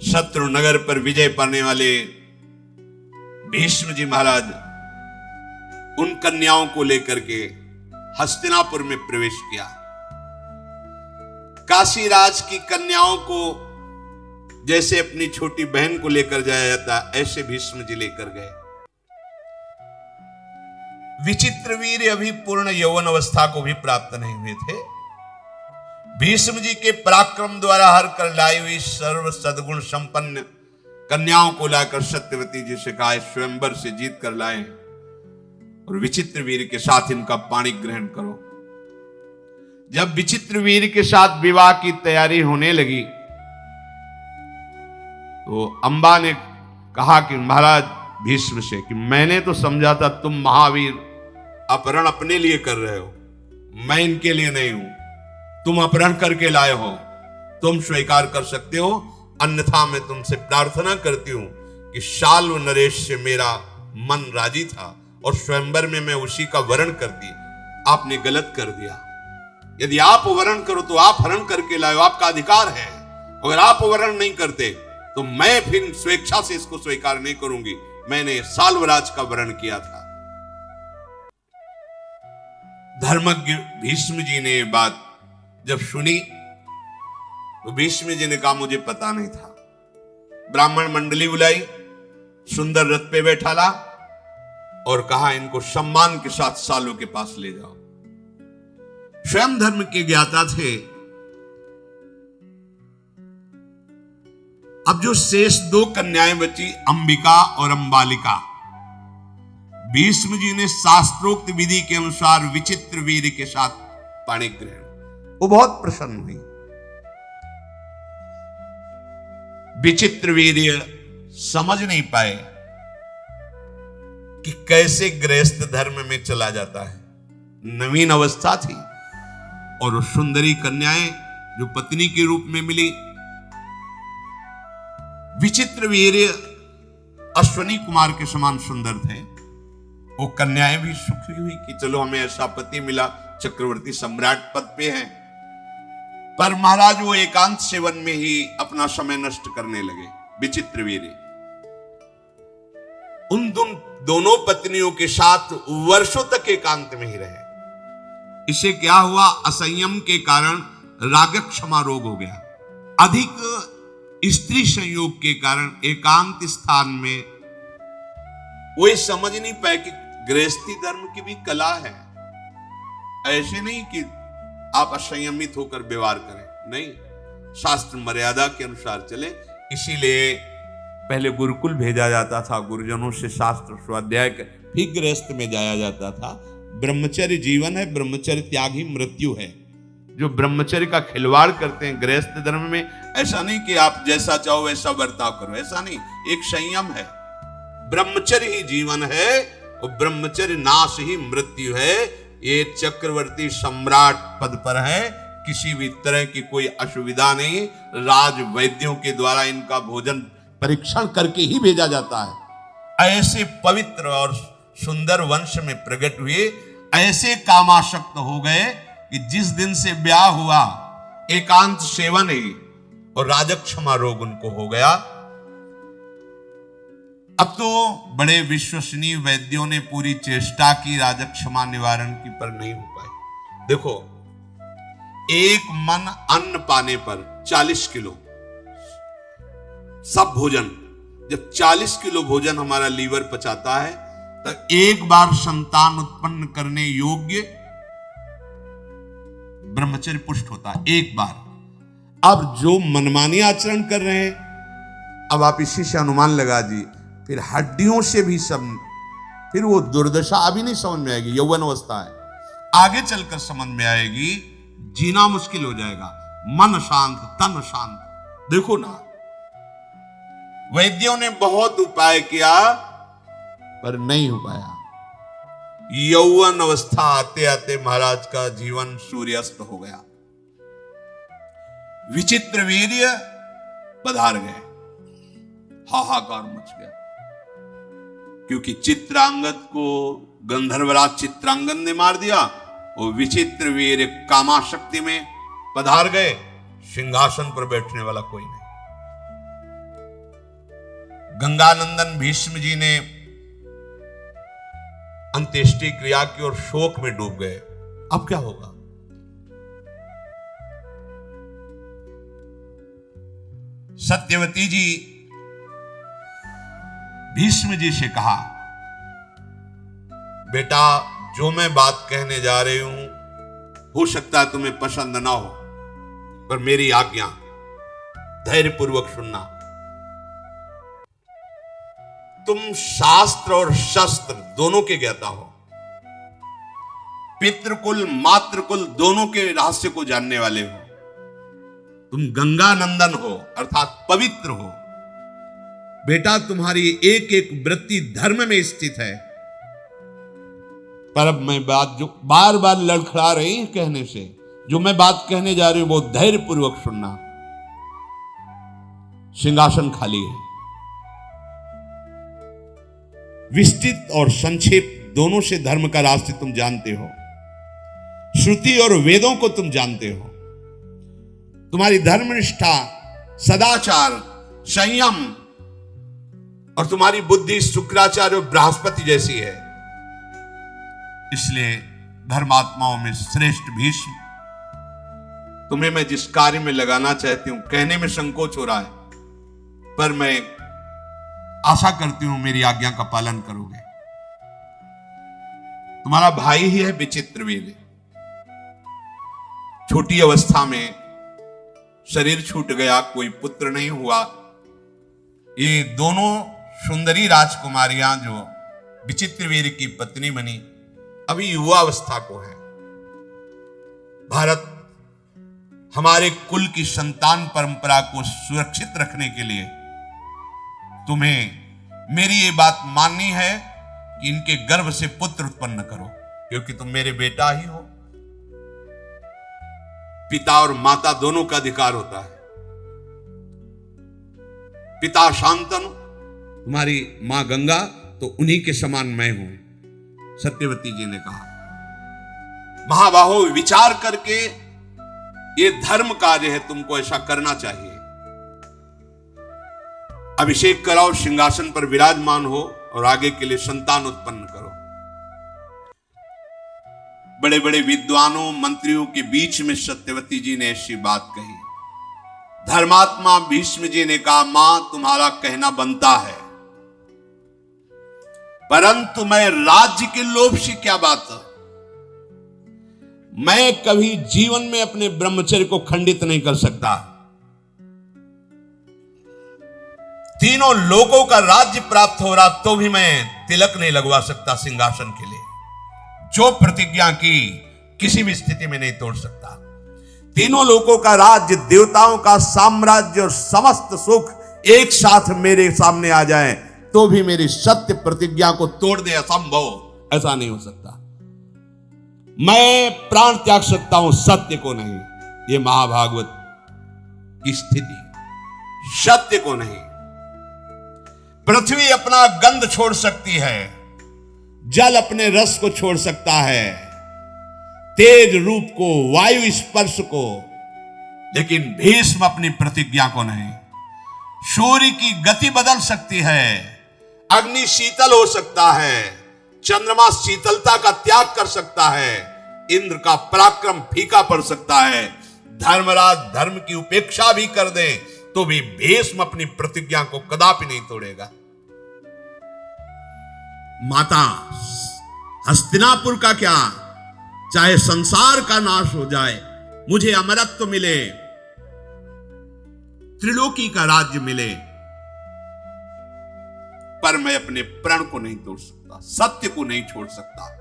शत्रु नगर पर विजय पाने वाले भीष्म जी महाराज उन कन्याओं को लेकर के हस्तिनापुर में प्रवेश किया। काशीराज की कन्याओं को जैसे अपनी छोटी बहन को लेकर जाया जाता, ऐसे भीष्म जी लेकर गए। विचित्रवीर्य अभी पूर्ण यौवन अवस्था को भी प्राप्त नहीं हुए थे। भीष्म जी के पराक्रम द्वारा हर कर लाई हुई सर्व सद्गुण संपन्न कन्याओं को लाकर सत्यवती जी से कहा, स्वयंवर से जीत कर लाए और विचित्रवीर्य के साथ इनका पाणी ग्रहण करो। जब विचित्रवीर्य के साथ विवाह की तैयारी होने लगी तो अंबा ने कहा कि महाराज भीष्म से कि मैंने तो समझा था तुम महावीर अपहरण अपने लिए कर रहे हो, मैं इनके लिए नहीं हूं। तुम अपहरण करके लाए हो, तुम स्वीकार कर सकते हो, अन्यथा मैं तुमसे प्रार्थना करती हूं कि शाल्व नरेश से मेरा मन राजी था और स्वयंवर में मैं उसी का वरण करती। आपने गलत कर दिया। यदि आप वरण करो तो आप हरण करके लाए हो, आपका अधिकार है। अगर आप वरण नहीं करते तो मैं फिर स्वेच्छा से इसको स्वीकार नहीं करूंगी। मैंने साल्वराज का वरण किया था। धर्मज्ञ भीष्म जी ने ये बात जब सुनी तो भीष्म जी ने कहा मुझे पता नहीं था। ब्राह्मण मंडली बुलाई, सुंदर रथ पे बैठा ला और कहा इनको सम्मान के साथ सालों के पास ले जाओ। स्वयं धर्म के ज्ञाता थे। अब जो शेष दो कन्याएं बची, अंबिका और अंबालिका, भीष्म जी ने शास्त्रोक्त विधि के अनुसार विचित्रवीर्य के साथ पाणी ग्रहण, वो बहुत प्रसन्न हुई। विचित्रवीर्य समझ नहीं पाए कि कैसे गृहस्थ धर्म में चला जाता है। नवीन अवस्था थी और वो सुंदरी कन्याएं जो पत्नी के रूप में मिली। विचित्रवीर्य अश्वनी कुमार के समान सुंदर थे। वो कन्याएं भी सुखी हुई कि चलो हमें ऐसा पति मिला, चक्रवर्ती सम्राट पद पे है। पर महाराज वो एकांत सेवन में ही अपना समय नष्ट करने लगे। विचित्रवीर्य उन दोनों पत्नियों के साथ वर्षों तक एकांत में ही रहे। इसे क्या हुआ, असंयम के कारण रागक्षमा रोग हो गया। अधिक स्त्री संयोग के कारण एकांत स्थान में वो समझ नहीं पाए कि गृहस्थी धर्म की भी कला है। ऐसे नहीं कि आप असंयमित होकर व्यवहार करें, नहीं, शास्त्र मर्यादा के अनुसार चले। इसीलिए पहले गुरुकुल भेजा जाता था, गुरुजनों से शास्त्र स्वाध्याय कर फिर गृहस्थ में जाया जाता था। ब्रह्मचर्य जीवन है, ब्रह्मचर्य त्याग ही मृत्यु है। जो ब्रह्मचर्य का खिलवाड़ करते हैं गृहस्थ धर्म में, ऐसा नहीं कि आप जैसा चाहो वैसा बर्ताव करो, ऐसा नहीं, एक संयम है। ब्रह्मचर्य ही जीवन है और ब्रह्मचर्य नाश ही मृत्यु है। ये चक्रवर्ती सम्राट पद पर है, किसी भी तरह की कोई असुविधा नहीं। राज वैद्यों के द्वारा इनका भोजन परीक्षण करके ही भेजा जाता है। ऐसे पवित्र और सुंदर वंश में प्रकट हुए, ऐसे कामासक्त हो गए कि जिस दिन से ब्याह हुआ एकांत सेवन ही और राजक्षमा रोग उनको हो गया। अब तो बड़े विश्वसनीय वैद्यों ने पूरी चेष्टा की राजक्षमा निवारण की, पर नहीं हो पाई। देखो, एक मन अन्न पाने पर 40 किलो सब भोजन, जब 40 किलो भोजन हमारा लीवर पचाता है तो एक बार संतान उत्पन्न करने योग्य ब्रह्मचर्य पुष्ट होता है, एक बार। अब जो मनमानी आचरण कर रहे हैं, अब आप इसी से अनुमान लगा दी, फिर हड्डियों से भी सब, फिर वो दुर्दशा अभी नहीं समझ में आएगी, यौवन अवस्था है, आगे चलकर समझ में आएगी। जीना मुश्किल हो जाएगा। मन शांत तन शांत। देखो ना, वैद्यों ने बहुत उपाय किया पर नहीं हो पाया। यौवन अवस्था आते आते महाराज का जीवन सूर्यास्त हो गया। विचित्रवीर्य पधार गए, हाहाकार मच गया, क्योंकि चित्रांगद को गंधर्वराज चित्रांगद ने मार दिया और विचित्रवीर्य कामाशक्ति में पधार गए। सिंहासन पर बैठने वाला कोई नहीं। गंगानंदन भीष्म जी ने अंत्येष्टि क्रिया की और शोक में डूब गए। अब क्या होगा? सत्यवती जी भीष्म जी से कहा, बेटा जो मैं बात कहने जा रही हूं हो सकता है तुम्हें पसंद ना हो, पर मेरी आज्ञा, धैर्यपूर्वक सुनना। तुम शास्त्र और शस्त्र दोनों के ज्ञाता हो, पितृकुल मातृकुल दोनों के रहस्य को जानने वाले हो। तुम गंगा नंदन हो अर्थात पवित्र हो। बेटा तुम्हारी एक एक वृत्ति धर्म में स्थित है। पर अब मैं बात जो बार बार लड़खड़ा रही है कहने से, जो मैं बात कहने जा रही हूं वो धैर्यपूर्वक सुनना। सिंहासन खाली है। विस्तृत और संक्षेप दोनों से धर्म का रास्ते तुम जानते हो। श्रुति और वेदों को तुम जानते हो। तुम्हारी धर्मनिष्ठा, सदाचार, संयम और तुम्हारी बुद्धि शुक्राचार्य और बृहस्पति जैसी है। इसलिए धर्मात्माओं में श्रेष्ठ भीष्म, तुम्हें मैं जिस कार्य में लगाना चाहती हूं, कहने में संकोच हो रहा है, पर मैं आशा करती हूं मेरी आज्ञा का पालन करोगे। तुम्हारा भाई ही है विचित्रवीर्य। छोटी अवस्था में शरीर छूट गया, कोई पुत्र नहीं हुआ। ये दोनों सुंदरी राजकुमारियां जो विचित्रवीर्य की पत्नी बनी, अभी युवा अवस्था को है। भारत हमारे कुल की संतान परंपरा को सुरक्षित रखने के लिए तुम्हें मेरी ये बात माननी है कि इनके गर्भ से पुत्र उत्पन्न करो, क्योंकि तुम मेरे बेटा ही हो। पिता और माता दोनों का अधिकार होता है। पिता शांतनु, तुम्हारी मां गंगा, तो उन्हीं के समान मैं हूं। सत्यवती जी ने कहा, महाबाहो विचार करके ये धर्म कार्य है, तुमको ऐसा करना चाहिए। अभिषेक कराओ, सिंहासन पर विराजमान हो और आगे के लिए संतान उत्पन्न करो। बड़े बड़े विद्वानों मंत्रियों के बीच में सत्यवती जी ने ऐसी बात कही। धर्मात्मा भीष्म जी ने कहा, मां तुम्हारा कहना बनता है, परंतु मैं राज्य के लोभ से क्या बात है। मैं कभी जीवन में अपने ब्रह्मचर्य को खंडित नहीं कर सकता। तीनों लोगों का राज्य प्राप्त हो रहा तो भी मैं तिलक नहीं लगवा सकता सिंहासन के लिए। जो प्रतिज्ञा की किसी भी स्थिति में नहीं तोड़ सकता। तीनों लोगों का राज्य, देवताओं का साम्राज्य और समस्त सुख एक साथ मेरे सामने आ जाए तो भी मेरी सत्य प्रतिज्ञा को तोड़ दे, असंभव। ऐसा नहीं हो सकता। मैं प्राण त्याग सकता हूं, सत्य को नहीं। यह महाभागवत की स्थिति, सत्य को नहीं। पृथ्वी अपना गंध छोड़ सकती है, जल अपने रस को छोड़ सकता है, तेज रूप को, वायु स्पर्श को, लेकिन भीष्म अपनी प्रतिज्ञा को नहीं। सूर्य की गति बदल सकती है, अग्नि शीतल हो सकता है, चंद्रमा शीतलता का त्याग कर सकता है, इंद्र का पराक्रम फीका पड़ सकता है, धर्मराज धर्म की उपेक्षा भी कर दे तो भी भीष्म अपनी प्रतिज्ञा को कदापि नहीं तोड़ेगा। माता, हस्तिनापुर का क्या, चाहे संसार का नाश हो जाए, मुझे अमरत्व मिले, त्रिलोकी का राज्य मिले, पर मैं अपने प्रण को नहीं तोड़ सकता, सत्य को नहीं छोड़ सकता।